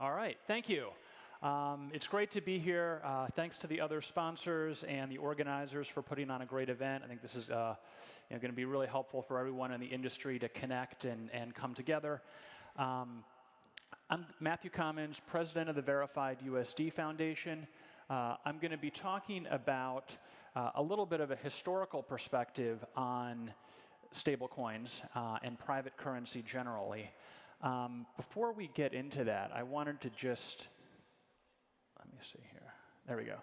All right, thank you. It's great to be here. Thanks to the other sponsors and the organizers for putting on a great event. I think this is going to be really helpful for everyone in the industry to connect and come together. I'm Matthew Commons, president of the Verified USD Foundation. I'm going to be talking about a little bit of a historical perspective on stablecoins and private currency generally. Before we get into that, I wanted to just, let me see here. There we go.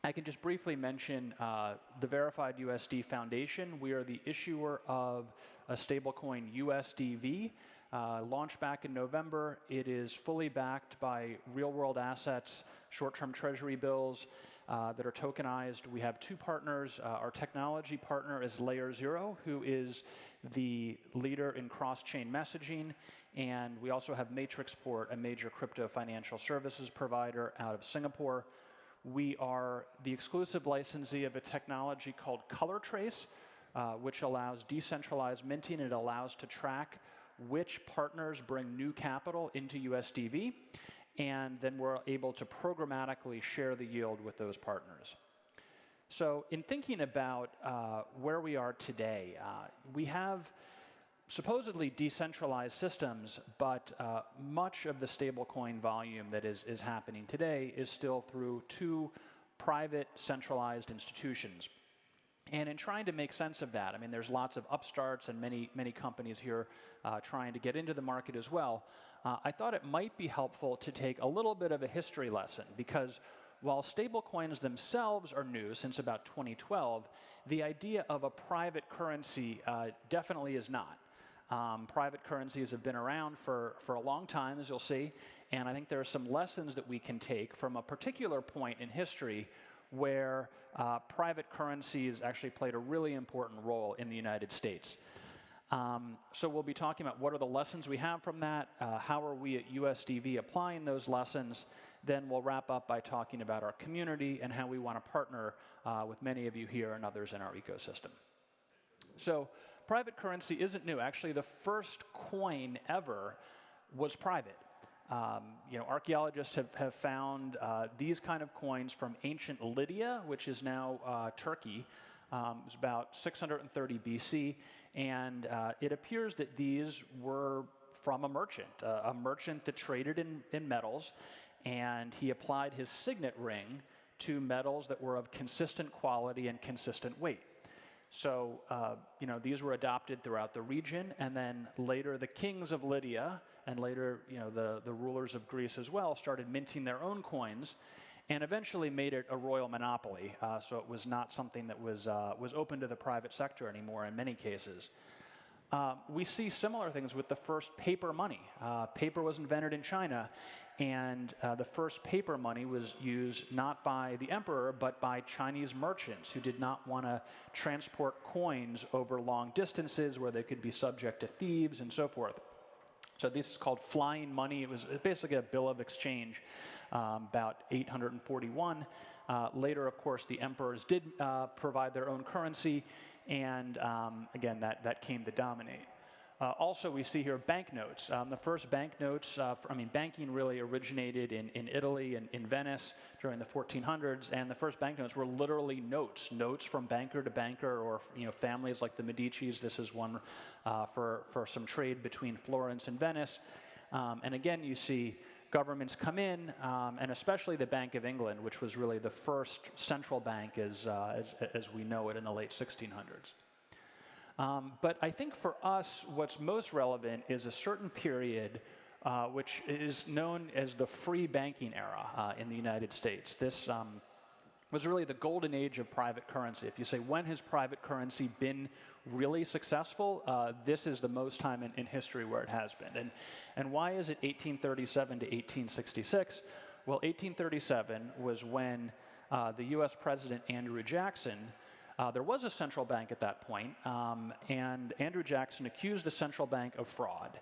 I can just briefly mention the Verified USD Foundation. We are the issuer of a stablecoin USDV, launched back in November. It is fully backed by real-world assets, short-term treasury bills that are tokenized. We have two partners. Our technology partner is Layer 0, who is the leader in cross-chain messaging. And we also have Matrixport, a major crypto financial services provider out of Singapore. We are the exclusive licensee of a technology called Color Trace, which allows decentralized minting. It allows to track which partners bring new capital into USDV, and then we're able to programmatically share the yield with those partners. So in thinking about where we are today, we have supposedly decentralized systems, but much of the stablecoin volume that is happening today is still through two private centralized institutions. And in trying to make sense of that, I mean, there's lots of upstarts and many companies here trying to get into the market as well. I thought it might be helpful to take a little bit of a history lesson, because while stablecoins themselves are new since about 2012, the idea of a private currency definitely is not. Private currencies have been around for a long time, as you'll see, and I think there are some lessons that we can take from a particular point in history where private currencies actually played a really important role in the United States. So we'll be talking about what are the lessons we have from that, how are we at USDV applying those lessons, then we'll wrap up by talking about our community and how we want to partner with many of you here and others in our ecosystem. So private currency isn't new. Actually, the first coin ever was private. Archaeologists have found these kind of coins from ancient Lydia, which is now Turkey. It was about 630 BC, and it appears that these were from a merchant that traded in metals, and he applied his signet ring to metals that were of consistent quality and consistent weight. So, these were adopted throughout the region, and then later the kings of Lydia, and later, the rulers of Greece as well, started minting their own coins, and eventually made it a royal monopoly. So it was not something that was open to the private sector anymore in many cases. We see similar things with the first paper money. Paper was invented in China, and the first paper money was used not by the emperor, but by Chinese merchants who did not want to transport coins over long distances where they could be subject to thieves and so forth. So this is called flying money. It was basically a bill of exchange about 841. Later, of course, the emperors did provide their own currency, and again, that came to dominate. Also, we see here banknotes. The first banknotes, banking really originated in Italy and in Venice during the 1400s, and the first banknotes were literally notes from banker to banker, or families like the Medicis. This is one for some trade between Florence and Venice. And again, you see governments come in, and especially the Bank of England, which was really the first central bank as we know it in the late 1600s. But I think for us, what's most relevant is a certain period which is known as the free banking era in the United States. This was really the golden age of private currency. If you say, when has private currency been really successful, this is the most time in history where it has been. And why is it 1837 to 1866? Well, 1837 was when the US President Andrew Jackson, there was a central bank at that point, and Andrew Jackson accused the central bank of fraud.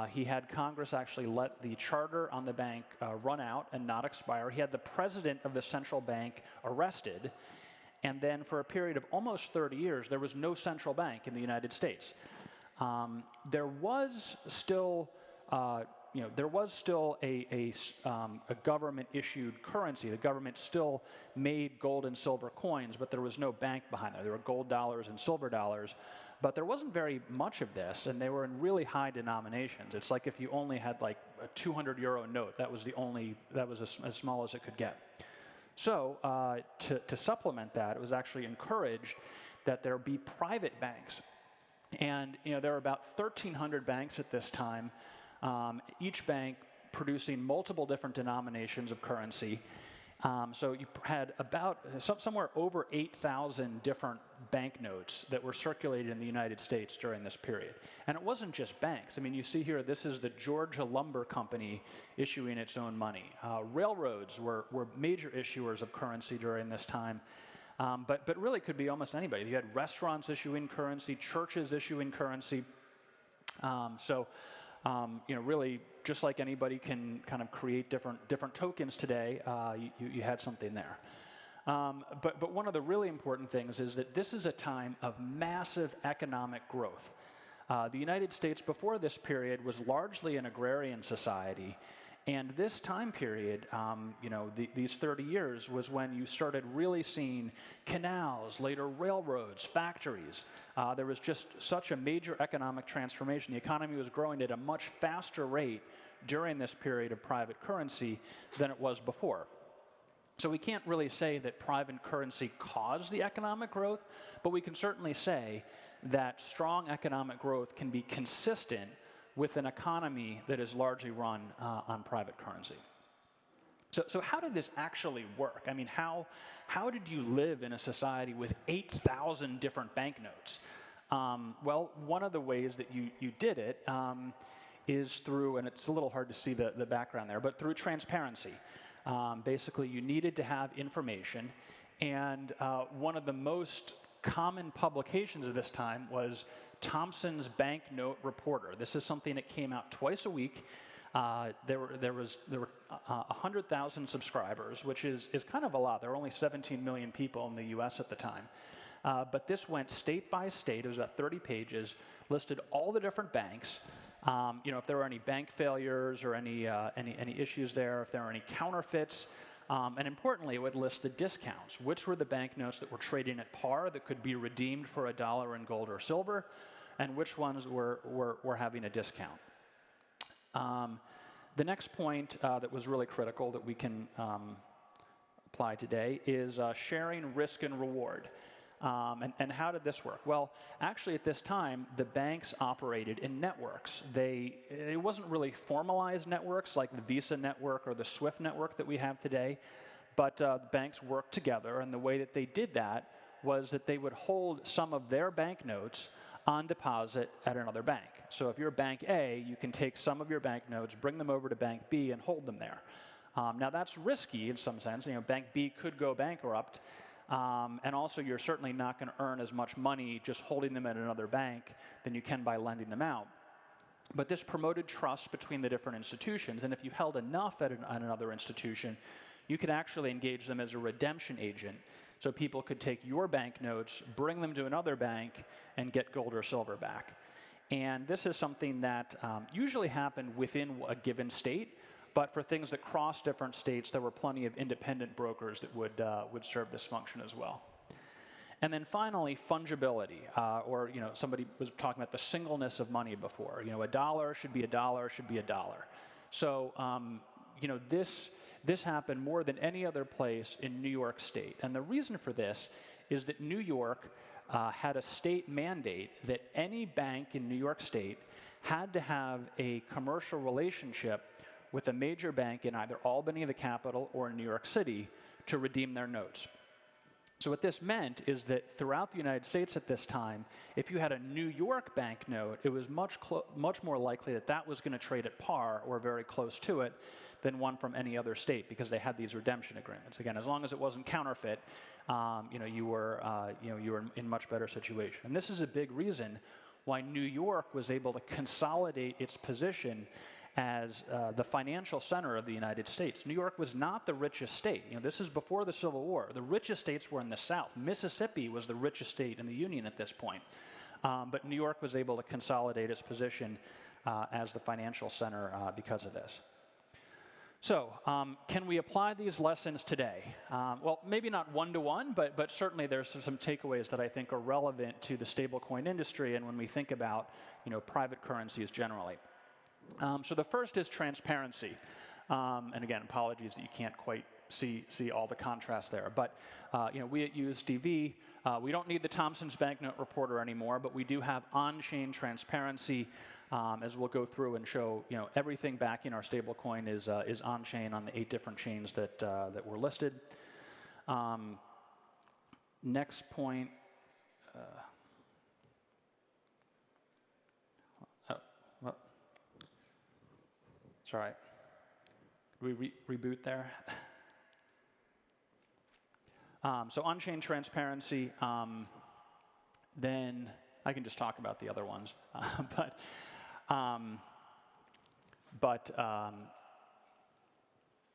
He had Congress actually let the charter on the bank run out and not expire. He had the president of the central bank arrested, and then for a period of almost 30 years, there was no central bank in the United States. There was still there was still a government-issued currency. The government still made gold and silver coins, but there was no bank behind it. There were gold dollars and silver dollars, but there wasn't very much of this, and they were in really high denominations. It's like if you only had like a 200 euro note, that was as small as it could get. So to supplement that, it was actually encouraged that there be private banks. And there were about 1,300 banks at this time, each bank producing multiple different denominations of currency. So you had about somewhere over 8,000 different banknotes that were circulated in the United States during this period. And it wasn't just banks. I mean, you see here, this is the Georgia Lumber Company issuing its own money. Railroads were major issuers of currency during this time. But really could be almost anybody. You had restaurants issuing currency, churches issuing currency. Really, just like anybody can kind of create different tokens today, you had something there. But one of the really important things is that this is a time of massive economic growth. The United States before this period was largely an agrarian society. And this time period, these 30 years was when you started really seeing canals, later railroads, factories. There was just such a major economic transformation. The economy was growing at a much faster rate during this period of private currency than it was before. So we can't really say that private currency caused the economic growth, but we can certainly say that strong economic growth can be consistent with an economy that is largely run on private currency. So how did this actually work? I mean, how did you live in a society with 8,000 different banknotes? Well, one of the ways that you did it is through, and it's a little hard to see the background there, but through transparency. Basically, you needed to have information, and one of the most common publications of this time was Thompson's Banknote Reporter. This is something that came out twice a week. There were 100,000 subscribers, which is kind of a lot. There were only 17 million people in the U.S. at the time. But this went state by state. It was about 30 pages, listed all the different banks. If there were any bank failures or any issues there, if there were any counterfeits. And importantly, it would list the discounts. Which were the banknotes that were trading at par that could be redeemed for $1 in gold or silver, and which ones were having a discount. The next point that was really critical that we can apply today is sharing risk and reward. And how did this work? Well, actually at this time, the banks operated in networks. It wasn't really formalized networks like the Visa network or the SWIFT network that we have today, but banks worked together, and the way that they did that was that they would hold some of their banknotes on deposit at another bank. So if you're Bank A, you can take some of your banknotes, bring them over to Bank B, and hold them there. Now that's risky in some sense. Bank B could go bankrupt. And also, you're certainly not going to earn as much money just holding them at another bank than you can by lending them out. But this promoted trust between the different institutions, and if you held enough at another institution, you could actually engage them as a redemption agent. So people could take your banknotes, bring them to another bank, and get gold or silver back. And this is something that usually happened within a given state. But for things that cross different states, there were plenty of independent brokers that would serve this function as well. And then finally, fungibility, or somebody was talking about the singleness of money before. A dollar should be a dollar should be a dollar. So this happened more than any other place in New York State, and the reason for this is that New York had a state mandate that any bank in New York State had to have a commercial relationship with a major bank in either Albany, the capital, or in New York City to redeem their notes. So what this meant is that throughout the United States at this time, if you had a New York banknote, it was much more likely that that was going to trade at par or very close to it than one from any other state, because they had these redemption agreements. Again, as long as it wasn't counterfeit, you were in much better situation. And this is a big reason why New York was able to consolidate its position as the financial center of the United States. New York was not the richest state. This is before the Civil War. The richest states were in the South. Mississippi was the richest state in the Union at this point. But New York was able to consolidate its position as the financial center because of this. So, can we apply these lessons today? Well, maybe not one-to-one, but certainly there's some takeaways that I think are relevant to the stablecoin industry and when we think about, private currencies generally. So the first is transparency. And again, apologies that you can't quite see all the contrast there. But we at USDV, we don't need the Thomson's Banknote Reporter anymore, but we do have on-chain transparency. As we'll go through and show, everything backing our stablecoin is on-chain on the 8 different chains that were listed. Next point. Sorry. Did we reboot there? So on-chain transparency. Then I can just talk about the other ones,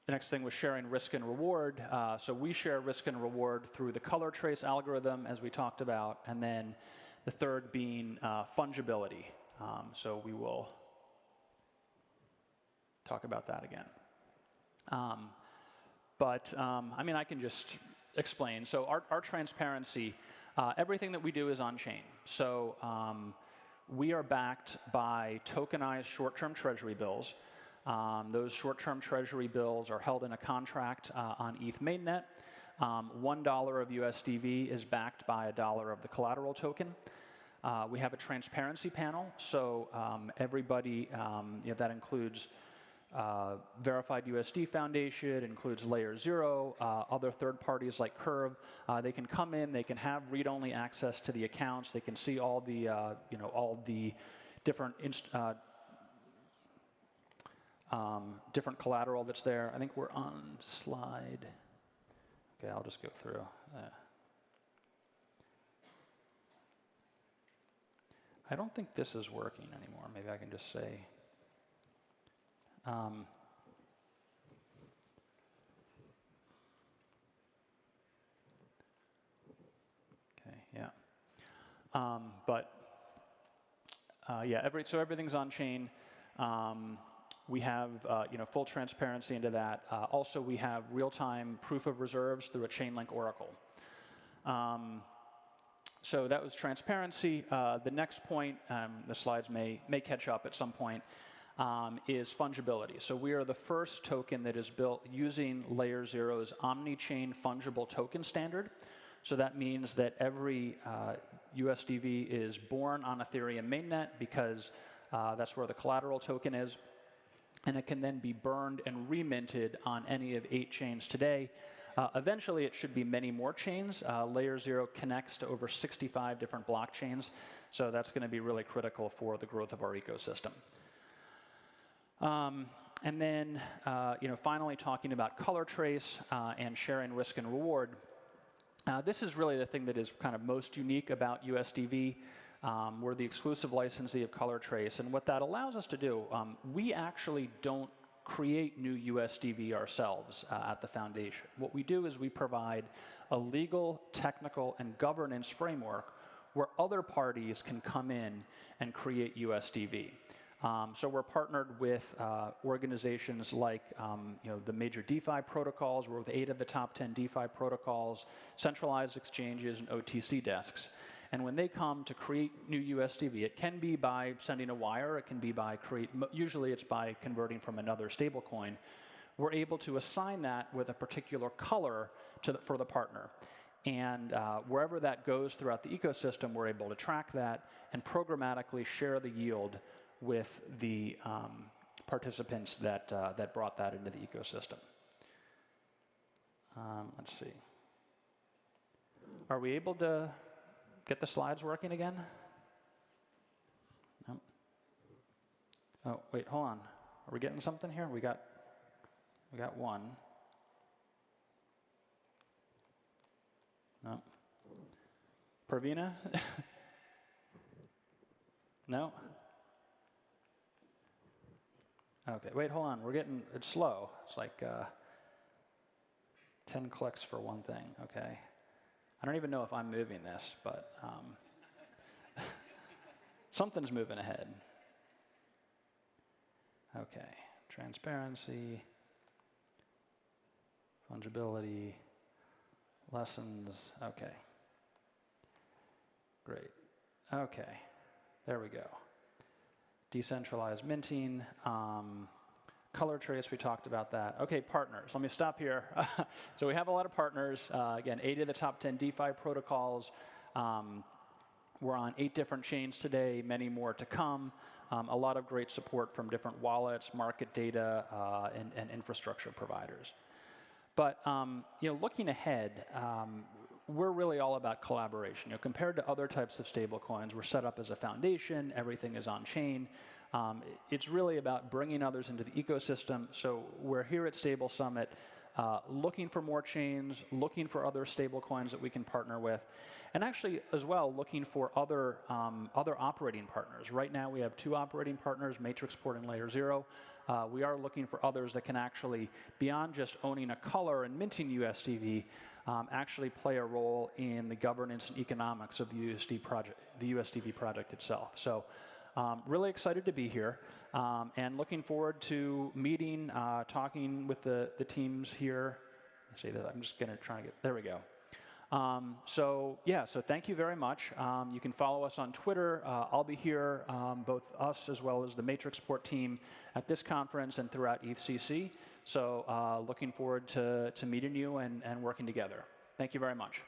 the next thing was sharing risk and reward. So we share risk and reward through the color trace algorithm, as we talked about, and then the third being fungibility. So we will talk about that again. I mean, I can just explain. So our transparency, everything that we do is on-chain. So we are backed by tokenized short-term treasury bills. Those short-term treasury bills are held in a contract on ETH mainnet. $1 of USDV is backed by $1 of the collateral token. We have a transparency panel, so everybody, that includes Verified USD Foundation, includes Layer 0, other third parties like Curve. They can come in, they can have read-only access to the accounts, they can see all the, all the different different collateral that's there. I think we're on slide. Okay, I'll just go through. I don't think this is working anymore. Maybe I can just say. Okay, yeah. So everything's on chain. We have full transparency into that. Also, we have real-time proof of reserves through a Chainlink Oracle. So that was transparency. The next point, the slides may catch up at some point, is fungibility. So we are the first token that is built using Layer 0's omni-chain fungible token standard. So that means that every USDV is born on Ethereum mainnet because that's where the collateral token is. And it can then be burned and reminted on any of 8 chains today. Eventually, it should be many more chains. Layer 0 connects to over 65 different blockchains. So that's going to be really critical for the growth of our ecosystem. And then, finally talking about color trace and sharing risk and reward. This is really the thing that is kind of most unique about USDV. We're the exclusive licensee of color trace, and what that allows us to do, we actually don't create new USDV ourselves at the foundation. What we do is we provide a legal, technical, and governance framework where other parties can come in and create USDV. So we're partnered with organizations like the major DeFi protocols. We're with 8 of the top 10 DeFi protocols, centralized exchanges, and OTC desks. And when they come to create new USDV, it can be by sending a wire, it can be by usually it's by converting from another stablecoin. We're able to assign that with a particular color for the partner. And wherever that goes throughout the ecosystem, we're able to track that and programmatically share the yield with the participants that brought that into the ecosystem. Let's see. Are we able to get the slides working again? No. Oh, wait, hold on. Are we getting something here? We got one. No. Pravina? No? Okay, wait, hold on. It's slow. It's like 10 clicks for one thing. Okay. I don't even know if I'm moving this, but something's moving ahead. Okay, transparency, fungibility, lessons, okay. Great, okay, there we go. Decentralized minting, color trace, we talked about that. Okay, partners, let me stop here. So we have a lot of partners. Again, 8 of the top 10 DeFi protocols. We're on 8 different chains today, many more to come. A lot of great support from different wallets, market data, and infrastructure providers. But looking ahead, we're really all about collaboration. Compared to other types of stablecoins, we're set up as a foundation. Everything is on chain. It's really about bringing others into the ecosystem. So we're here at Stable Summit looking for more chains, looking for other stablecoins that we can partner with, and actually as well looking for other operating partners. Right now we have 2 operating partners, Matrixport and Layer 0. We are looking for others that can actually, beyond just owning a color and minting USDV, actually play a role in the governance and economics of the USDV project itself. So really excited to be here and looking forward to meeting, talking with the teams here. Say that, I'm just going to try to get, there we go. So thank you very much. You can follow us on Twitter. I'll be here, both us as well as the Matrixport team at this conference and throughout ETHCC. So looking forward to meeting you and working together. Thank you very much.